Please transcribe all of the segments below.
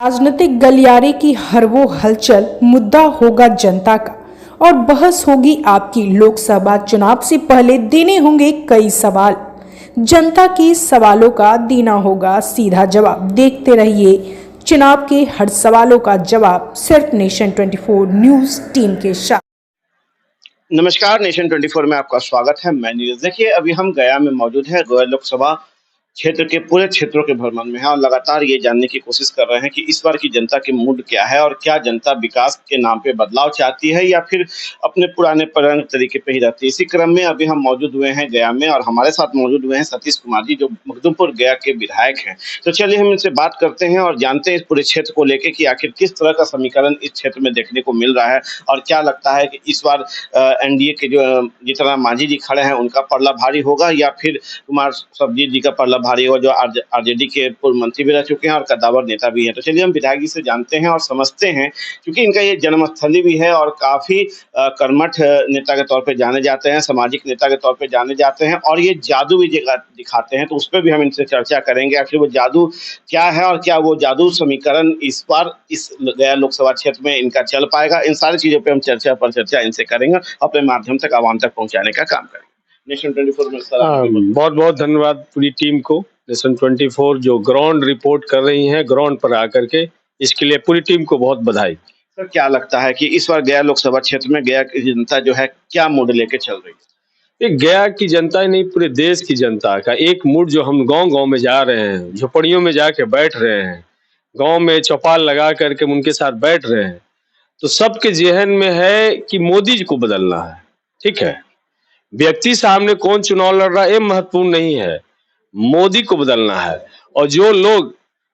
राजनीतिक गलियारे की हर वो हलचल मुद्दा होगा जनता का और बहस होगी आपकी। लोकसभा चुनाव से पहले देने होंगे कई सवाल, जनता के सवालों का देना होगा सीधा जवाब। देखते रहिए चुनाव के हर सवालों का जवाब सिर्फ नेशन 24 न्यूज टीम के साथ। नमस्कार, नेशन 24 में आपका स्वागत है। मैं नीरज। देखिए, अभी हम गया में मौजूद है। गया लोकसभा क्षेत्र के पूरे क्षेत्रों के भ्रमण में है और लगातार ये जानने की कोशिश कर रहे हैं कि इस बार की जनता की मूड क्या है और क्या जनता विकास के नाम पे बदलाव चाहती है या फिर अपने पुराने पुराने तरीके पे ही रहती है। इसी क्रम में अभी हम मौजूद हुए हैं गया में और हमारे साथ मौजूद हुए हैं सतीश कुमार जी, जो मखदुमपुर गया के विधायक हैं। तो चलिए हम इनसे बात करते हैं और जानते हैं इस पूरे क्षेत्र को लेकर कि आखिर किस तरह का समीकरण इस क्षेत्र में देखने को मिल रहा है और क्या लगता है कि इस बार एनडीए के जो जितना मांझी जी खड़े हैं उनका पलड़ा भारी होगा या फिर कुमार सब्जी जी का पलड़ा भारी होगा, जो आरजेडी के पूर्व मंत्री भी रह चुके हैं और कद्दावर नेता भी हैं। तो चलिए हम विधायक जी से जानते हैं और समझते हैं, क्योंकि इनका ये जन्मस्थली भी है और काफी कर्मठ नेता के तौर पे जाने जाते हैं, सामाजिक नेता के तौर पे जाने जाते हैं और ये जादू भी दिखाते हैं। तो उस पर भी हम इनसे चर्चा करेंगे, आखिर वो जादू क्या है और क्या वो जादू समीकरण इस बार इस गया लोकसभा क्षेत्र में इनका चल पाएगा। इन सारी चीजों पे हम चर्चा पर चर्चा इनसे करेंगे, अपने माध्यम तक आवाम तक पहुंचाने का काम करेंगे। नेशन 24 में बहुत बहुत धन्यवाद पूरी टीम को। नेशन 24 जो ग्राउंड रिपोर्ट कर रही है, ग्राउंड पर आकर के, इसके लिए पूरी टीम को बहुत बधाई। सर, क्या लगता है कि इस बार गया लोकसभा क्षेत्र में गया की जनता जो है क्या मूड लेके चल रही है? ये गया की जनता ही नहीं, पूरे देश की जनता का एक मूड, जो हम गांव-गांव में जा रहे हैं, झोपड़ियों में जाके बैठ रहे हैं, गांव में चौपाल लगा करके उनके साथ बैठ रहे हैं, तो सबके जेहन में है कि मोदी जी को बदलना है। ठीक है, व्यक्ति सामने कौन चुनाव लड़ रहा है ये महत्वपूर्ण नहीं है, मोदी को बदलना है। और जो लोग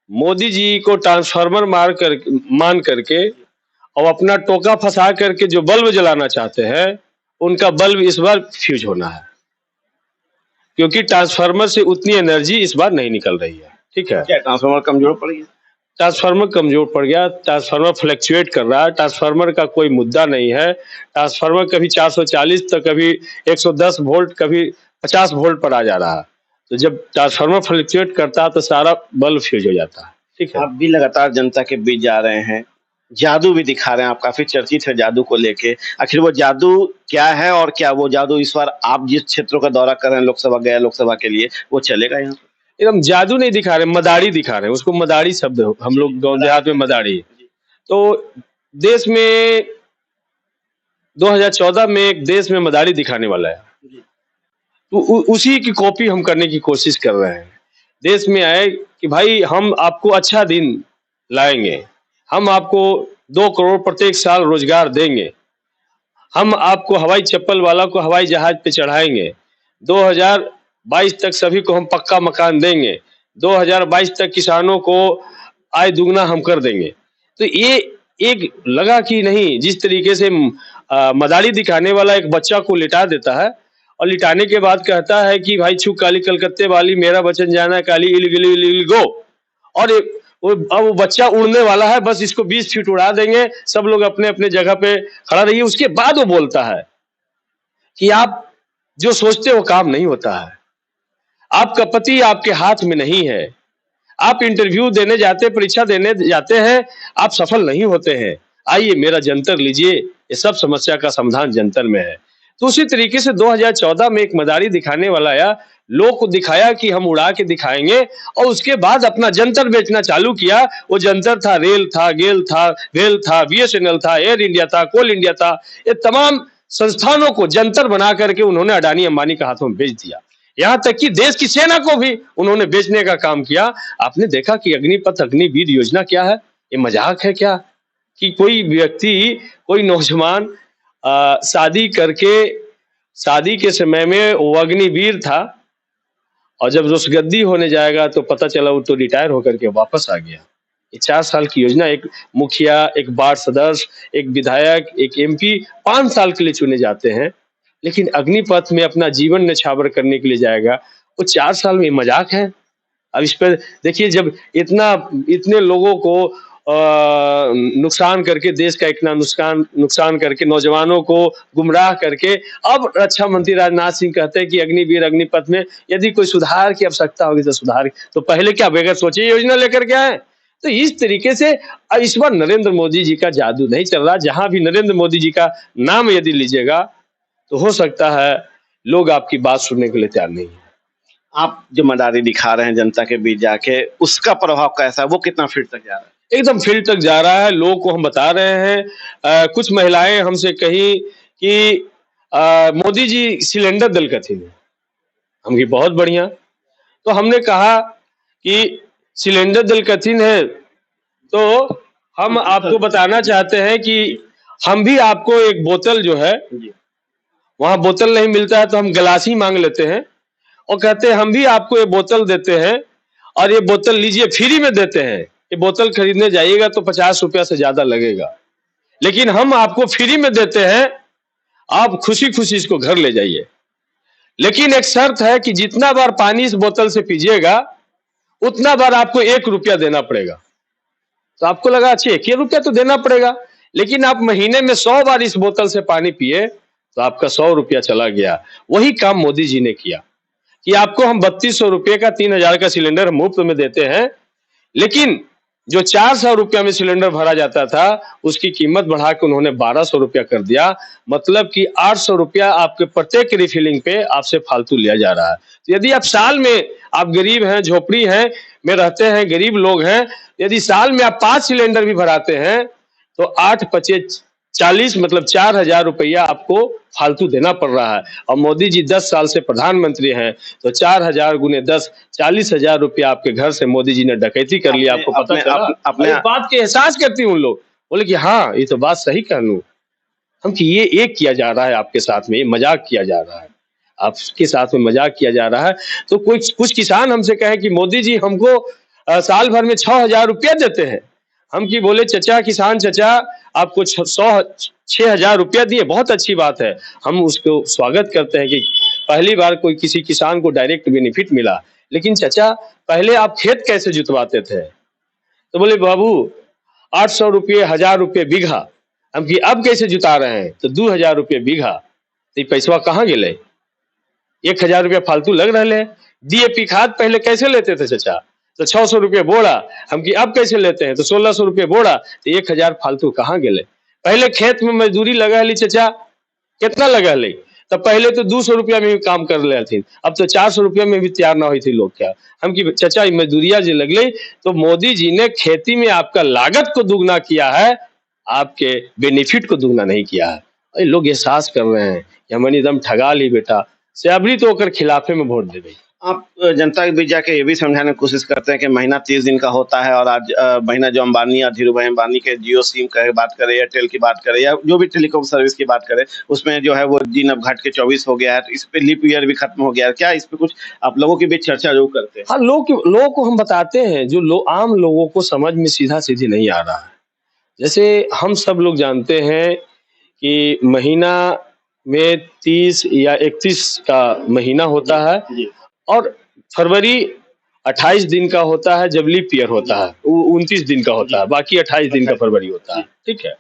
मोदी जी को ट्रांसफार्मर मान करके और अपना टोका फंसा करके जो बल्ब जलाना चाहते हैं, उनका बल्ब इस बार फ्यूज होना है, क्योंकि ट्रांसफार्मर से उतनी एनर्जी इस बार नहीं निकल रही है। ठीक है, क्या ट्रांसफार्मर कमजोर पड़ गया? ट्रांसफार्मर कमजोर पड़ गया, ट्रांसफार्मर फ्लक्चुएट कर रहा है, ट्रांसफार्मर का कोई मुद्दा नहीं है। ट्रांसफार्मर कभी 440 तो कभी 110 वोल्ट, कभी 50 वोल्ट पर आ जा रहा है। तो जब ट्रांसफार्मर फ्लक्चुएट करता है तो सारा बल्ब फ्यूज हो जाता है। ठीक है, आप भी लगातार जनता के बीच जा रहे हैं, जादू भी दिखा रहे हैं, आप काफी चर्चित है जादू को लेके। आखिर वो जादू क्या है और क्या वो जादू इस बार आप जिस क्षेत्रों का दौरा कर रहे हैं लोकसभा गया लोकसभा के लिए, वो चलेगा यहाँ? एकदम जादू नहीं दिखा रहे, मदारी दिखा रहे हैं। उसको मदारी शब्द हम लोग गाँव देहात में मदारी। तो देश में 2014 में एक देश में मदारी दिखाने वाला है, तो उसी की कॉपी हम करने की कोशिश कर रहे हैं। देश में आए कि भाई हम आपको अच्छा दिन लाएंगे, हम आपको 2 करोड़ प्रत्येक साल रोजगार देंगे, हम आपको हवाई चप्पल वाला को हवाई जहाज पे चढ़ाएंगे, 2022 तक सभी को हम पक्का मकान देंगे, 2022 तक किसानों को आय दुगना हम कर देंगे। तो ये एक लगा कि नहीं, जिस तरीके से मदारी दिखाने वाला एक बच्चा को लिटा देता है और लिटाने के बाद कहता है कि भाई छू काली कलकत्ते वाली, मेरा वचन जाना काली, इल गो। और अब वो बच्चा उड़ने वाला है, बस इसको 20 फीट उड़ा देंगे, सब लोग अपने अपने जगह पे खड़ा रहिए। उसके बाद वो बोलता है कि आप जो सोचते हो काम नहीं होता है, आपका पति आपके हाथ में नहीं है, आप इंटरव्यू देने जाते, परीक्षा देने जाते हैं, आप सफल नहीं होते हैं, आइए मेरा जंतर लीजिए, ये सब समस्या का समाधान जंतर में है। तो उसी तरीके से 2014 में एक मदारी दिखाने वाला आया, लोग को दिखाया कि हम उड़ा के दिखाएंगे, और उसके बाद अपना जंतर बेचना चालू किया। वो जंतर था, रेल था, गेल था, वेल था, बीएसएनएल था, एयर इंडिया था, कोल इंडिया था, ये तमाम संस्थानों को जंतर बना करके उन्होंने अडानी अंबानी के हाथों में बेच दिया। यहाँ तक कि देश की सेना को भी उन्होंने बेचने का काम किया। आपने देखा कि अग्निपथ अग्निवीर योजना क्या है? ये मजाक है क्या कि कोई व्यक्ति, कोई नौजवान शादी करके, शादी के समय में वो अग्निवीर था और जब रुसगद्दी होने जाएगा तो पता चला वो तो रिटायर होकर के वापस आ गया। ये 4 साल की योजना, एक मुखिया, एक वार्ड सदस्य, एक विधायक, एक एमपी 5 साल के लिए चुने जाते हैं, लेकिन अग्निपथ में अपना जीवन न्यौछावर करने के लिए जाएगा, वो 4 साल में मजाक है। अब इस पर देखिए, जब इतने लोगों को नुकसान करके, देश का इतना नुकसान करके, नौजवानों को गुमराह करके, अब रक्षा मंत्री राजनाथ सिंह कहते हैं कि अग्निवीर अग्निपथ में यदि कोई सुधार की आवश्यकता होगी तो सुधार। तो पहले क्या बगैर सोचे योजना लेकर के आए? तो इस तरीके से इस बार नरेंद्र मोदी जी का जादू नहीं चल रहा। जहां भी नरेंद्र मोदी जी का नाम यदि लीजिएगा तो हो सकता है लोग आपकी बात सुनने के लिए तैयार नहीं है। आप जिम्मेदारी दिखा रहे हैं जनता के बीच जाके, उसका प्रभाव कैसा है, वो कितना फील्ड तक जा रहा है? एकदम फील्ड तक जा रहा है। लोगों को हम बता रहे हैं। कुछ महिलाएं हमसे कही कि मोदी जी सिलेंडर दल कथिन है। हम की बहुत बढ़िया। तो हमने कहा कि सिलेंडर दल कथिन है तो हम आपको बताना चाहते हैं कि हम भी आपको एक बोतल जो है, वहां बोतल नहीं मिलता है तो हम गिलास ही मांग लेते हैं और कहते हैं हम भी आपको ये बोतल देते हैं और ये बोतल लीजिए, फ्री में देते हैं। ये बोतल खरीदने जाइएगा तो 50 रुपया से ज्यादा लगेगा, लेकिन हम आपको फ्री में देते हैं, आप खुशी खुशी इसको घर ले जाइए। लेकिन एक शर्त है कि जितना बार पानी इस बोतल से पीजिएगा उतना बार आपको 1 रुपया देना पड़ेगा। तो आपको लगा अच्छा 1 रुपया तो देना पड़ेगा, लेकिन आप महीने में 100 बार इस बोतल से पानी पिए तो आपका 100 रुपया चला गया। वही काम मोदी जी ने किया कि आपको हम 3200 रुपये का 3000 का सिलेंडर मुफ्त में देते हैं, लेकिन जो 400 रुपया में सिलेंडर भरा जाता था उसकी कीमत बढ़ा के उन्होंने 1200 रुपया कर दिया। मतलब कि 800 रुपया आपके प्रत्येक रिफिलिंग पे आपसे फालतू लिया जा रहा है। तो यदि आप साल में, आप गरीब हैं, झोपड़ी हैं में रहते हैं, गरीब लोग हैं, यदि साल में आप 5 सिलेंडर भी भराते हैं तो 8×5 40 मतलब 4000 रुपया आपको फालतू देना पड़ रहा है। और मोदी जी 10 साल से प्रधानमंत्री हैं तो 4000 गुने 10 40,000 रुपया आपके घर से मोदी जी ने डकैती कर लिया। आपको पता चला? अपने बात के एहसास करती हूँ लोग, बोले कि हाँ ये तो बात सही कहूँ हम कि ये एक किया जा रहा है आपके साथ में, ये मजाक किया जा रहा है, आपके साथ में मजाक किया जा रहा है। तो कुछ किसान हमसे कहे कि मोदी जी हमको साल भर में 6000 रुपया देते हैं। हम की बोले चचा, किसान चचा आपको 6000 रुपया दिए, बहुत अच्छी बात है, हम उसको स्वागत करते हैं कि पहली बार कोई किसी किसान को डायरेक्ट बेनिफिट मिला। लेकिन चचा पहले आप खेत कैसे जुतवाते थे? तो बोले बाबू 800 रुपये 1000 रुपये बीघा। हम कि अब कैसे जुता रहे हैं? तो 2000 रुपये बीघा। तो पैसा कहाँ गए? 1000 रुपया फालतू लग रहे हैं। डीएपी खाद पहले कैसे लेते थे चचा? तो 600 रुपये बोड़ा। हम कि अब कैसे लेते हैं? तो 1600 रुपये बोड़ा। तो 1000 फालतू कहाँ गए? पहले खेत में मजदूरी लगा ली चचा, कितना लगा ली? तो पहले तो 200 रुपया में भी काम कर ले थी, अब तो 400 रुपया में भी तैयार ना हुई थी लोग। क्या हम की चचा मजदूरिया जो लग गई? तो मोदी जी ने खेती में आपका लागत को दुगना किया है, आपके बेनिफिट को दुगना नहीं किया है। लोग एहसास कर रहे हैं कि हमने एकदम ठगा ली बेटा, सेबरी तो होकर खिलाफे में वोट दे गई। आप जनता के बीच जाके ये भी समझाने की कोशिश करते हैं कि महीना 30 दिन का होता है और आज महीना जो अंबानी या धीरू भाई अंबानी के जियो सिम की बात करें, एयरटेल की बात करें या जो भी टेलीकॉम सर्विस की बात करें, उसमें जो है वो दिन अब घट के 24 हो गया है। तो इस पे लीप ईयर भी खत्म हो गया है। क्या इस पे कुछ आप लोगों के बीच चर्चा जरूर करते हैं? हाँ, लोगों को हम बताते हैं, जो आम लोगों को समझ में सीधा सीधी नहीं आ रहा है। जैसे हम सब लोग जानते हैं कि महीना में 30 या 31 का महीना होता है और फरवरी 28 दिन का होता है जब लीप ईयर होता है, 29 दिन का होता है, बाकी 28 दिन का फरवरी होता है। ठीक है,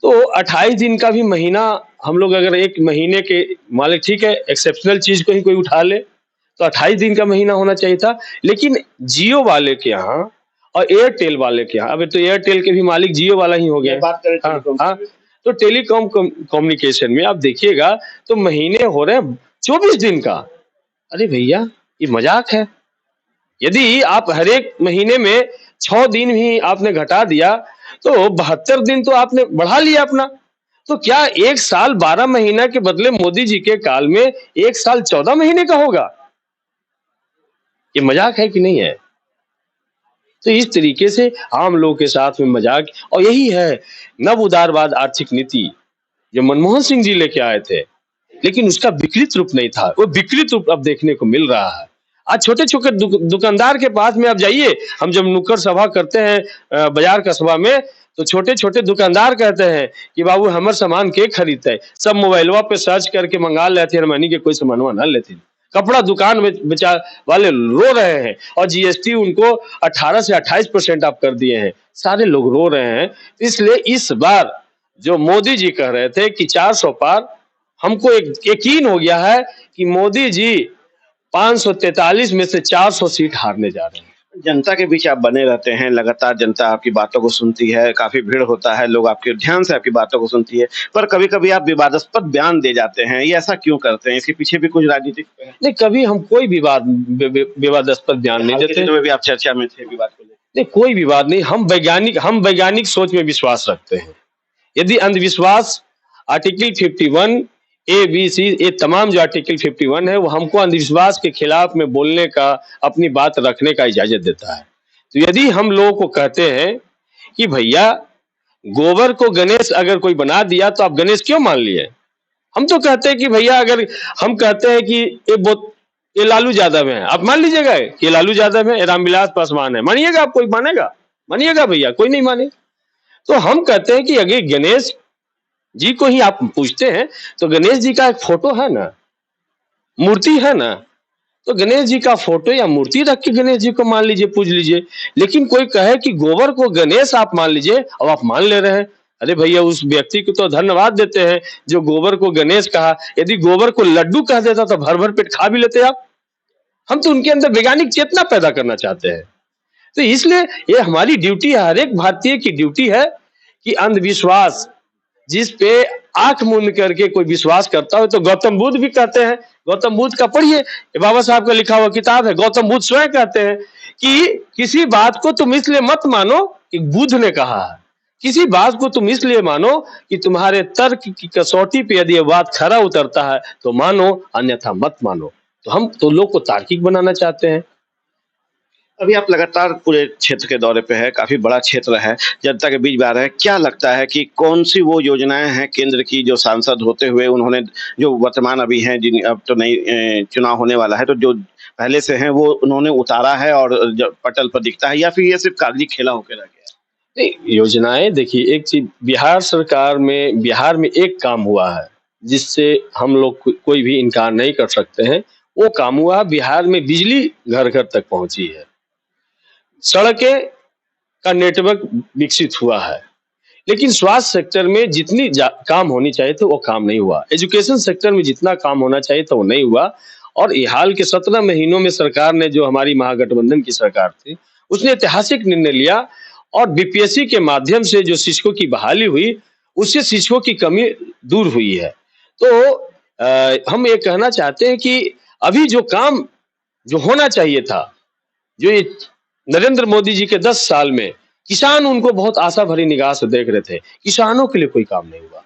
तो 28 दिन का भी महीना हम लोग अगर एक महीने के मालिक, ठीक है एक्सेप्शनल चीज को ही कोई उठा ले तो 28 दिन का महीना होना चाहिए था। लेकिन जियो वाले के यहाँ और एयरटेल वाले के यहाँ, अब तो एयरटेल के भी मालिक जियो वाला ही हो गया। बात करें हाँ, तो टेलीकॉम कम्युनिकेशन में आप देखिएगा तो महीने हो रहे हैं 24 दिन का। अरे भैया ये मजाक है। यदि आप हर एक महीने में 6 दिन भी आपने घटा दिया तो 72 दिन तो आपने बढ़ा लिया अपना। तो क्या एक साल 12 महीना के बदले मोदी जी के काल में एक साल 14 महीने का होगा? ये मजाक है कि नहीं है? तो इस तरीके से आम लोगों के साथ में मजाक, और यही है नव उदारवाद आर्थिक नीति जो मनमोहन सिंह जी लेके आए थे, लेकिन उसका विकृत रूप नहीं था, वो विकृत रूप अब देखने को मिल रहा है। आज छोटे छोटे दुकानदार के पास में आप जाइए, हम जब नुक्कड़ सभा करते हैं बाजार का सभा में, तो छोटे छोटे दुकानदार कहते हैं कि बाबू हमारे सामान के खरीदते हैं, सब मोबाइलवा पे सर्च करके मंगा लेते हैं, मनी के कोई सामानवा ना लेते। कपड़ा दुकान में बेचा वाले रो रहे हैं और जीएसटी उनको 18 से 28% आप कर दिए हैं, सारे लोग रो रहे हैं। इसलिए इस बार जो मोदी जी कह रहे थे कि 400 पार, हमको एक यकीन हो गया है कि मोदी जी 543 में से 400 सीट हारने जा रहे हैं। जनता के बीच आप बने रहते हैं, लगातार जनता आपकी बातों को सुनती है, काफ़ी भीड़ होता है, लोग आपके ध्यान से आपकी बातों को सुनती है, पर कभी-कभी आप विवादास्पद बयान दे जाते हैं, ये ऐसा क्यों करते हैं? इसके पीछे भी कुछ राजनीतिक है? नहीं, कभी हम कोई विवादास्पद बयान नहीं हाल के देते। दिनों में भी आप चर्चा में थे विवाद को लेकर। नहीं, कोई विवाद नहीं। हम वैज्ञानिक सोच में विश्वास रखते हैं। यदि अंधविश्वास आर्टिकल 51 ए बी सी, ये तमाम जो आर्टिकल 51 है वो हमको अंधविश्वास के खिलाफ में बोलने का, अपनी बात रखने का इजाजत देता है। तो यदि हम लोगों को कहते हैं कि भैया गोबर को गणेश अगर कोई बना दिया तो आप गणेश क्यों मान लिए? हम तो कहते हैं कि भैया अगर हम कहते हैं कि ये लालू यादव है, आप मान लीजिएगा कि ये लालू यादव है, ये रामविलास पासवान है, मानिएगा? आप कोई मानेगा? मानिएगा भैया? कोई नहीं माने। तो हम कहते हैं कि अगर गणेश जी को ही आप पूछते हैं तो गणेश जी का एक फोटो है ना, मूर्ति है ना, तो गणेश जी का फोटो या मूर्ति रख के गणेश जी को मान लीजिए, पूज लीजिए। लेकिन कोई कहे कि गोबर को गणेश आप मान लीजिए, अब आप मान ले रहे हैं। अरे भैया, उस व्यक्ति को तो धन्यवाद देते हैं जो गोबर को गणेश कहा। यदि गोबर को लड्डू कह देता तो भर भर पेट खा भी लेते आप। हम तो उनके अंदर वैज्ञानिक चेतना पैदा करना चाहते हैं। तो इसलिए ये हमारी ड्यूटी है, हर एक भारतीय की ड्यूटी है कि अंधविश्वास जिस पे आंख मूंद करके कोई विश्वास करता हो, तो गौतम बुद्ध भी कहते हैं, गौतम बुद्ध का पढ़िए, बाबा साहब का लिखा हुआ किताब है। गौतम बुद्ध स्वयं कहते हैं कि किसी बात को तुम इसलिए मत मानो कि बुद्ध ने कहा है, किसी बात को तुम इसलिए मानो कि तुम्हारे तर्क की कसौटी पे यदि ये बात खरा उतरता है तो मानो, अन्यथा मत मानो। तो हम तो लोग को तार्किक बनाना चाहते हैं। अभी आप लगातार पूरे क्षेत्र के दौरे पे है, काफ़ी बड़ा क्षेत्र है, जनता के बीच में आ रहे हैं। क्या लगता है कि कौन-सी वो योजनाएँ हैं केंद्र की जो सांसद होते हुए उन्होंने, जो वर्तमान अभी हैं, जिन अब तो नई चुनाव होने वाला है, तो जो पहले से हैं वो उन्होंने उतारा है और ज पटल पर दिखता है, या फिर ये सिर्फ़ कागज़ी खेला होके रह गया है? नहीं, योजनाएं देखिए, एक चीज बिहार सरकार में, बिहार में एक काम हुआ है जिससे हम लोग कोई भी इनकार नहीं कर सकते हैं। वो काम हुआ, बिहार में बिजली घर घर तक पहुंची है, सड़कें का नेटवर्क विकसित हुआ है। लेकिन स्वास्थ्य सेक्टर में जितनी काम होनी चाहिए थी वो काम नहीं हुआ। एजुकेशन सेक्टर में जितना काम होना चाहिए था वो नहीं हुआ। और ये हाल के 17 महीनों में सरकार ने, जो हमारी महागठबंधन की सरकार थी, उसने ऐतिहासिक निर्णय लिया और बीपीएससी के माध्यम से जो शिक्षकों की बहाली हुई, उससे शिक्षकों की कमी दूर हुई है। तो हम ये कहना चाहते हैं कि अभी जो काम जो होना चाहिए था, जो ये नरेंद्र मोदी जी के 10 साल में किसान उनको बहुत आशा भरी निगाह से देख रहे थे, किसानों के लिए कोई काम नहीं हुआ।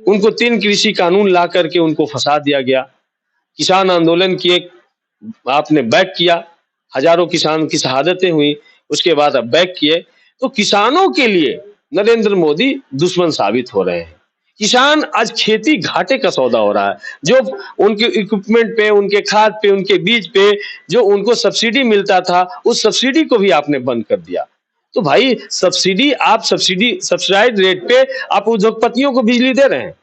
उनको 3 कृषि कानून ला करके उनको फंसा दिया गया। किसान आंदोलन किए, आपने बैक किया, हजारों किसान की शहादतें हुई, उसके बाद अब बैक किए। तो किसानों के लिए नरेंद्र मोदी दुश्मन साबित हो रहे हैं। किसान आज खेती घाटे का सौदा हो रहा है। जो उनके इक्विपमेंट पे, उनके खाद पे, उनके बीज पे जो उनको सब्सिडी मिलता था, उस सब्सिडी को भी आपने बंद कर दिया। तो भाई सब्सिडी, आप सब्सिडाइज रेट पे आप उद्योगपतियों को बिजली दे रहे हैं,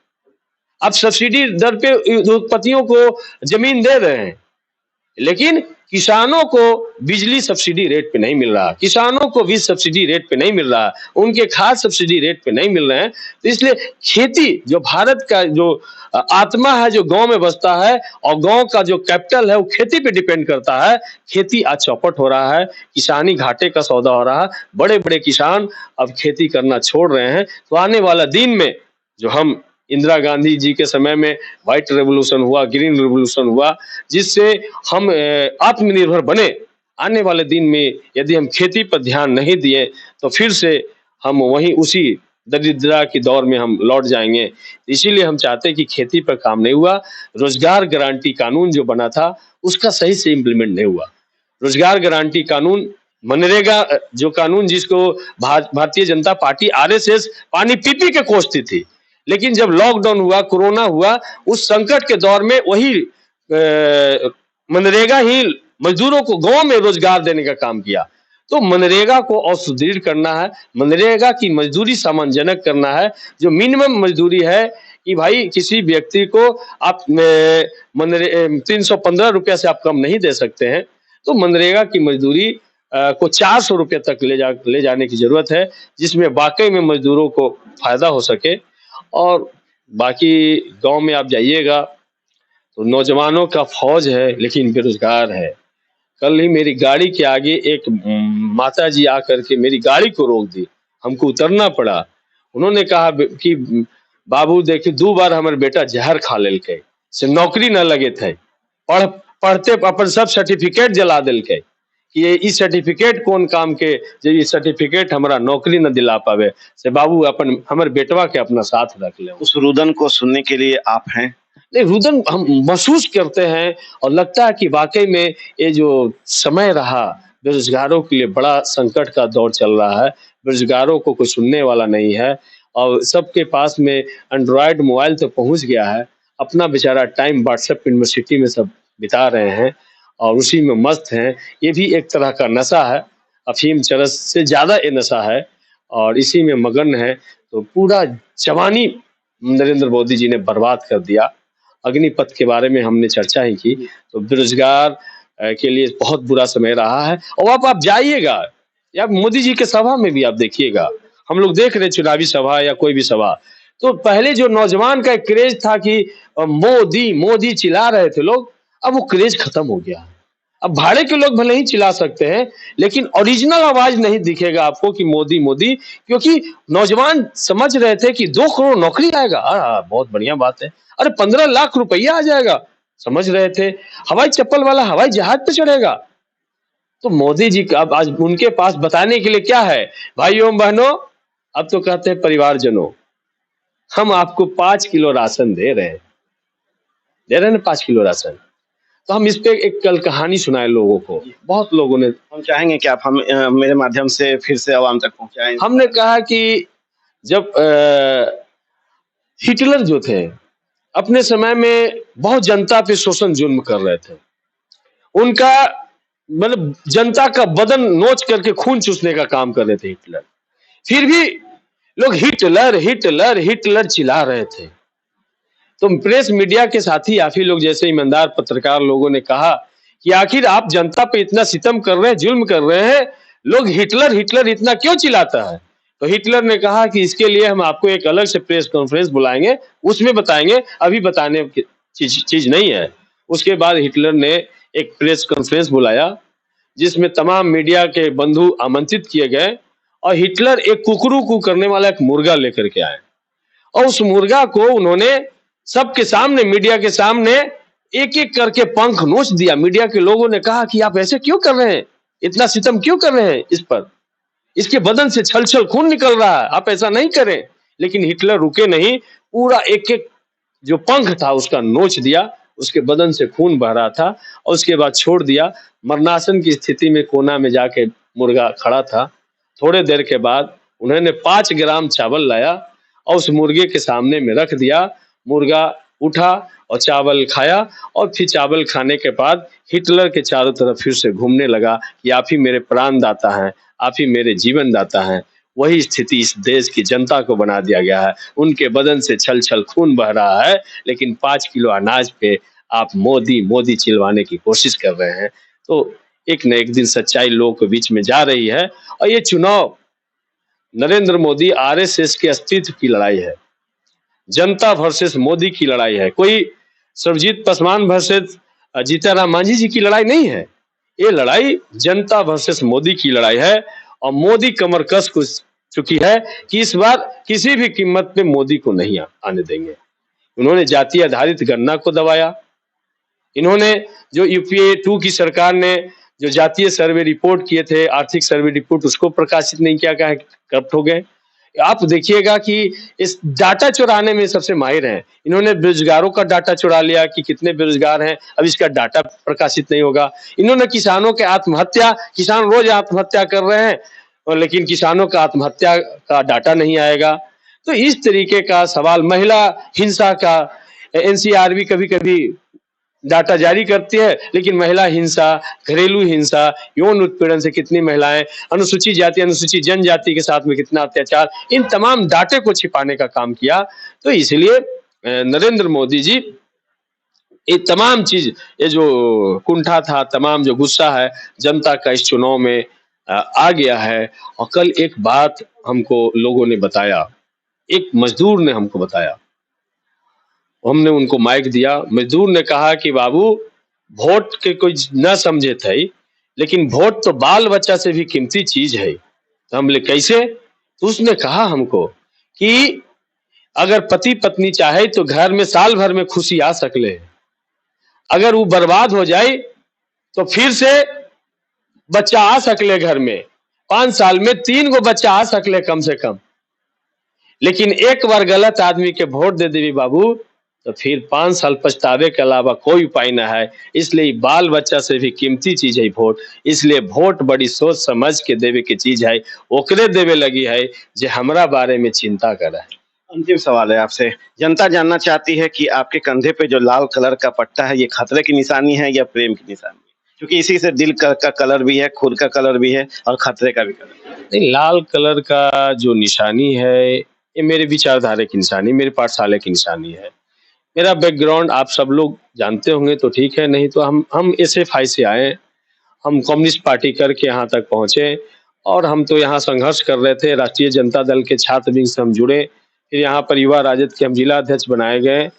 आप सब्सिडी दर पे उद्योगपतियों को जमीन दे रहे हैं, लेकिन किसानों को बिजली सब्सिडी रेट पे नहीं मिल रहा, किसानों को बीज सब्सिडी रेट पे नहीं मिल रहा, उनके खाद सब्सिडी रेट पे नहीं मिल रहे हैं। तो इसलिए खेती, जो भारत का जो आत्मा है, जो गांव में बसता है, और गांव का जो कैपिटल है वो खेती पे डिपेंड करता है, खेती आज चौपट हो रहा है, किसानी घाटे का सौदा हो रहा है। बड़े बड़े किसान अब खेती करना छोड़ रहे हैं। तो आने वाला दिन में, जो हम इंदिरा गांधी जी के समय में व्हाइट रेवोल्यूशन हुआ, ग्रीन रेवोल्यूशन हुआ, जिससे हम आत्मनिर्भर बने, आने वाले दिन में यदि हम खेती पर ध्यान नहीं दिए तो फिर से हम वहीं उसी दरिद्रता की दौर में हम लौट जाएंगे। इसीलिए हम चाहते हैं कि खेती पर काम नहीं हुआ। रोजगार गारंटी कानून जो बना था उसका सही से इम्प्लीमेंट नहीं हुआ। रोजगार गारंटी कानून, मनरेगा जो कानून, जिसको भारतीय जनता पार्टी, आरएसएस पानी पी पी के कोसती थी, लेकिन जब लॉकडाउन हुआ, कोरोना हुआ, उस संकट के दौर में वही मनरेगा ही मजदूरों को गांव में रोजगार देने का काम किया। तो मनरेगा को और सुदृढ़ करना है, मनरेगा की मजदूरी सम्मानजनक करना है। जो मिनिमम मजदूरी है कि भाई किसी व्यक्ति को आप 315 रुपया से आप कम नहीं दे सकते हैं, तो मनरेगा की मजदूरी को 400 रुपये तक ले जाने की जरूरत है, जिसमें वाकई में मजदूरों को फायदा हो सके। और बाकी गांव में आप जाइएगा तो नौजवानों का फौज है लेकिन बेरोजगार है। कल ही मेरी गाड़ी के आगे एक माता जी आकर के मेरी गाड़ी को रोक दी, हमको उतरना पड़ा। उन्होंने कहा कि बाबू देखिए 2 बार हमारे बेटा जहर खा लेलकै, से नौकरी न लगे थे, पढ़ते अपन सब सर्टिफिकेट जला देलकै कि ये ई सर्टिफिकेट कौन काम के, जे ई सर्टिफिकेट हमरा नौकरी न दिला पावे, से बाबू अपन हमर बेटवा के अपना साथ रख ले। उस रुदन को सुनने के लिए आप हैं? नहीं, रुदन हम महसूस करते हैं और लगता है कि वाकई में ये जो समय रहा, बेरोजगारों के लिए बड़ा संकट का दौर चल रहा है, बेरोजगारों को कोई सुनने वाला नहीं है और सबके पास में एंड्रॉयड मोबाइल तो पहुंच गया है, अपना बेचारा टाइम व्हाट्सएप यूनिवर्सिटी में सब बिता रहे हैं और उसी में मस्त हैं। ये भी एक तरह का नशा है, अफीम चरस से ज्यादा ये नशा है और इसी में मगन है। तो पूरा जवानी नरेंद्र मोदी जी ने बर्बाद कर दिया। अग्निपथ के बारे में हमने चर्चा ही की, तो बेरोजगार के लिए बहुत बुरा समय रहा है। और आप जाइएगा या मोदी जी के सभा में भी आप देखिएगा, हम लोग देख रहे चुनावी सभा या कोई भी सभा, तो पहले जो नौजवान का एक क्रेज था कि मोदी मोदी चिल्ला रहे थे लोग, अब वो क्रेज खत्म हो गया। अब भाड़े के लोग भले ही चिल्ला सकते हैं लेकिन ओरिजिनल आवाज नहीं दिखेगा आपको कि मोदी मोदी, क्योंकि नौजवान समझ रहे थे कि 2 करोड़ नौकरी आएगा, बहुत बढ़िया बात है। अरे 15 लाख रुपया आ जाएगा, समझ रहे थे। हवाई चप्पल वाला हवाई जहाज पे चढ़ेगा। तो मोदी जी का अब आज उनके पास बताने के लिए क्या है? भाइयों बहनों, अब तो कहते हैं परिवारजनों, हम आपको 5 किलो राशन दे रहे हैं ना 5 किलो राशन। तो हम इस पे एक कल कहानी सुनाए लोगों को, बहुत लोगों ने, हम चाहेंगे कि आप हम मेरे माध्यम से फिर से आवाम तक पहुंचाएं। हमने कहा कि जब हिटलर जो थे अपने समय में बहुत जनता पे शोषण जुल्म कर रहे थे, उनका मतलब जनता का बदन नोच करके खून चूसने का काम कर रहे थे हिटलर, फिर भी लोग हिटलर हिटलर हिटलर चिल्ला रहे थे। तो प्रेस मीडिया के साथी आप ही लोग जैसे ईमानदार पत्रकार लोगों ने कहा कि आखिर आप जनता पे इतना सितम कर रहे हैं, जुल्म कर रहे हैं, लोग हिटलर हिटलर इतना क्यों चिल्लाता है? तो हिटलर ने कहा कि इसके लिए हम आपको एक अलग से प्रेस कॉन्फ्रेंस बुलाएंगे, उसमें बताएंगे, अभी बताने की चीज नहीं है। उसके बाद हिटलर ने एक प्रेस कॉन्फ्रेंस बुलाया जिसमें तमाम मीडिया के बंधु आमंत्रित किए गए और हिटलर एक कुकरू करने वाला एक मुर्गा लेकर के आए और उस मुर्गा को उन्होंने सबके सामने, मीडिया के सामने एक एक करके पंख नोच दिया। मीडिया के लोगों ने कहा कि आप ऐसे क्यों कर रहे हैं, इतना सितम क्यों कर रहे हैं इस पर, इसके बदन से छल छल खून निकल रहा है, आप ऐसा नहीं करें। लेकिन हिटलर रुके नहीं, पूरा एक एक जो पंख था उसका नोच दिया, उसके बदन से खून बह रहा था और उसके बाद छोड़ दिया। मरणासन की स्थिति में कोना में जाके मुर्गा खड़ा था। थोड़े देर के बाद उन्होंने 5 ग्राम चावल लाया और उस मुर्गे के सामने में रख दिया। मुर्गा उठा और चावल खाया और फिर चावल खाने के बाद हिटलर के चारों तरफ फिर से घूमने लगा कि आप ही मेरे प्राण दाता हैं, आप ही मेरे जीवन दाता हैं। वही स्थिति इस देश की जनता को बना दिया गया है। उनके बदन से छल छल खून बह रहा है लेकिन 5 किलो अनाज पे आप मोदी मोदी चिल्लाने की कोशिश कर रहे हैं। तो एक न एक दिन सच्चाई लोगों के बीच में जा रही है और ये चुनाव नरेंद्र मोदी आरएसएस के अस्तित्व की लड़ाई है, जनता वर्सेस मोदी की लड़ाई है। कोई सर्वजीत पासवान वर्सेस जीतन मांझी जी की लड़ाई नहीं है, ये लड़ाई जनता वर्सेस मोदी की लड़ाई है। और मोदी कमर कस चुकी है कि इस बार किसी भी कीमत पे मोदी को नहीं आने देंगे। उन्होंने जातीय आधारित गणना को दबाया, इन्होंने जो यूपीए 2 की सरकार ने जो जातीय सर्वे रिपोर्ट किए थे, आर्थिक सर्वे रिपोर्ट, उसको प्रकाशित नहीं किया, कहा करप्ट हो गए। आप देखिएगा कि इस डाटा चुराने में सबसे माहिर हैं। इन्होंने बेरोजगारों का डाटा चुरा लिया कि कितने बेरोजगार हैं, अब इसका डाटा प्रकाशित नहीं होगा। इन्होंने किसानों के आत्महत्या, किसान रोज आत्महत्या कर रहे हैं और लेकिन किसानों का आत्महत्या का डाटा नहीं आएगा। तो इस तरीके का सवाल, महिला हिंसा का एनसीआर भी कभी कभी डाटा जारी करती है लेकिन महिला हिंसा, घरेलू हिंसा, यौन उत्पीड़न से कितनी महिलाएं, अनुसूचित जाति अनुसूचित जनजाति के साथ में कितना अत्याचार, इन तमाम डाटे को छिपाने का काम किया। तो इसलिए नरेंद्र मोदी जी ये तमाम चीज, ये जो कुंठा था, तमाम जो गुस्सा है जनता का इस चुनाव में आ गया है। और कल एक बात हमको लोगों ने बताया, एक मजदूर ने हमको बताया, हमने उनको माइक दिया। मजदूर ने कहा कि बाबू वोट के कोई न समझे थे, लेकिन वोट तो बाल बच्चा से भी कीमती चीज है। तो हम बोले कैसे? तो उसने कहा हमको कि अगर पति पत्नी चाहे तो घर में साल भर में खुशी आ सकले, अगर वो बर्बाद हो जाए तो फिर से बच्चा आ सकले घर में, 5 साल में 3 गो बच्चा आ सकले कम से कम। लेकिन एक बार गलत आदमी के वोट दे देवी बाबू तो फिर 5 साल पछतावे के अलावा कोई उपाय ना है। इसलिए बाल बच्चा से भी कीमती चीज है वोट। इसलिए वोट बड़ी सोच समझ के देवे की चीज है, ओकरे देवे लगी है जे हमरा बारे में चिंता करे। अंतिम सवाल है आपसे, जनता जानना चाहती है कि आपके कंधे पे जो लाल कलर का पट्टा है, ये खतरे की निशानी है या प्रेम की निशानी है? क्योंकि इसी से दिल का कलर भी है, खून का कलर भी है और खतरे का भी कलर है। नहीं, लाल कलर का जो निशानी है ये मेरे विचारधारा की निशानी, मेरे पाठशाला की निशानी है। मेरा बैकग्राउंड आप सब लोग जानते होंगे तो ठीक है, नहीं तो हम एसएफआई से आए, हम कम्युनिस्ट पार्टी करके यहाँ तक पहुंचे और हम तो यहाँ संघर्ष कर रहे थे। राष्ट्रीय जनता दल के छात्र विंग से हम जुड़े, फिर यहाँ पर युवा राजद के हम जिला अध्यक्ष बनाए गए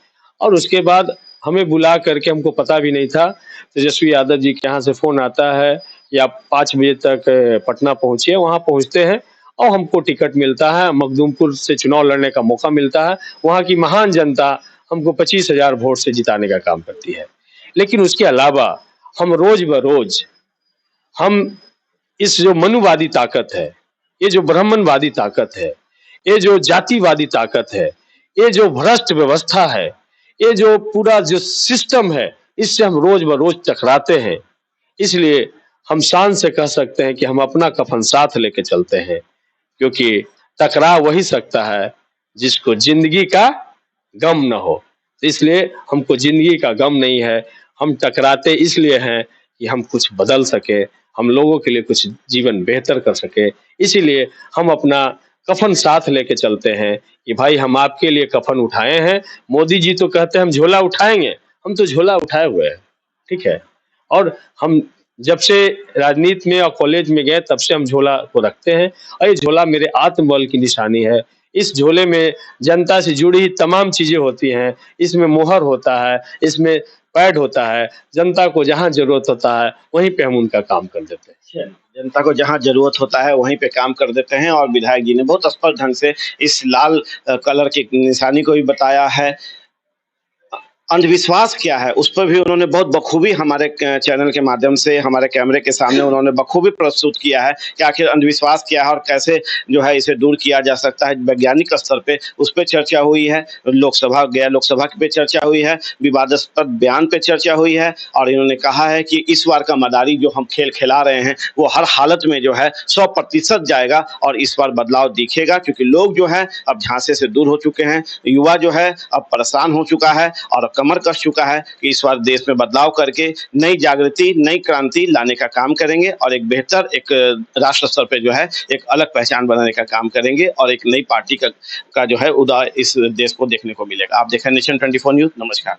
और उसके बाद हमें बुला करके, हमको पता भी नहीं था, तेजस्वी यादव जी के यहाँ से फोन आता है कि आप 5 बजे तक पटना पहुंचिए। वहाँ पहुंचते हैं और हमको टिकट मिलता है, मखदूमपुर से चुनाव लड़ने का मौका मिलता है। वहाँ की महान जनता हमको 25,000 वोट से जिताने का काम करती है। लेकिन उसके अलावा हम रोज बरोज हम इस जो मनुवादी ताकत है, ये जो ब्राह्मणवादी ताकत है, ये जो जातिवादी ताकत है, ये जो भ्रष्ट व्यवस्था है, ये जो पूरा जो सिस्टम है, इससे हम रोज बरोज टकराते हैं। इसलिए हम शान से कह सकते हैं कि हम अपना कफन साथ लेके चलते हैं, क्योंकि टकरा वही सकता है जिसको जिंदगी का गम न हो। इसलिए हमको जिंदगी का गम नहीं है, हम टकराते इसलिए हैं कि हम कुछ बदल सके, हम लोगों के लिए कुछ जीवन बेहतर कर सके। इसीलिए हम अपना कफन साथ लेके चलते हैं कि भाई हम आपके लिए कफन उठाए हैं। मोदी जी तो कहते हैं हम झोला उठाएंगे, हम तो झोला उठाए हुए हैं, ठीक है। और हम जब से राजनीति में और कॉलेज में गए तब से हम झोला को रखते हैं और ये झोला मेरे आत्मबल की निशानी है। इस झोले में जनता से जुड़ी तमाम चीजें होती हैं, इसमें मोहर होता है, इसमें पैड होता है। जनता को जहाँ जरूरत होता है वहीं पे हम उनका काम कर देते हैं। जनता को जहां जरूरत होता है वहीं पे काम कर देते हैं और विधायक जी ने बहुत स्पष्ट ढंग से इस लाल कलर की निशानी को भी बताया है। अंधविश्वास क्या है उस पर भी उन्होंने बहुत बखूबी हमारे चैनल के माध्यम से, हमारे कैमरे के सामने उन्होंने बखूबी प्रस्तुत किया है कि आखिर अंधविश्वास क्या है और कैसे जो है इसे दूर किया जा सकता है। वैज्ञानिक स्तर पे उस पर चर्चा हुई है, गया लोकसभा पे चर्चा हुई है, विवादास्पद बयान पे चर्चा हुई है और इन्होंने कहा है कि इस बार का मदारी जो हम खेल खिला रहे हैं वो हर हालत में जो है 100% जाएगा और इस बार बदलाव दिखेगा, क्योंकि लोग जो है अब झांसे से दूर हो चुके हैं, युवा जो है अब परेशान हो चुका है और कमर कस चुका है कि इस बार देश में बदलाव करके नई जागृति, नई क्रांति लाने का काम करेंगे और एक बेहतर एक राष्ट्र स्तर पे जो है एक अलग पहचान बनाने का काम करेंगे और एक नई पार्टी का जो है उदय इस देश को देखने को मिलेगा। आप देखें नेशन 24 न्यूज। नमस्कार।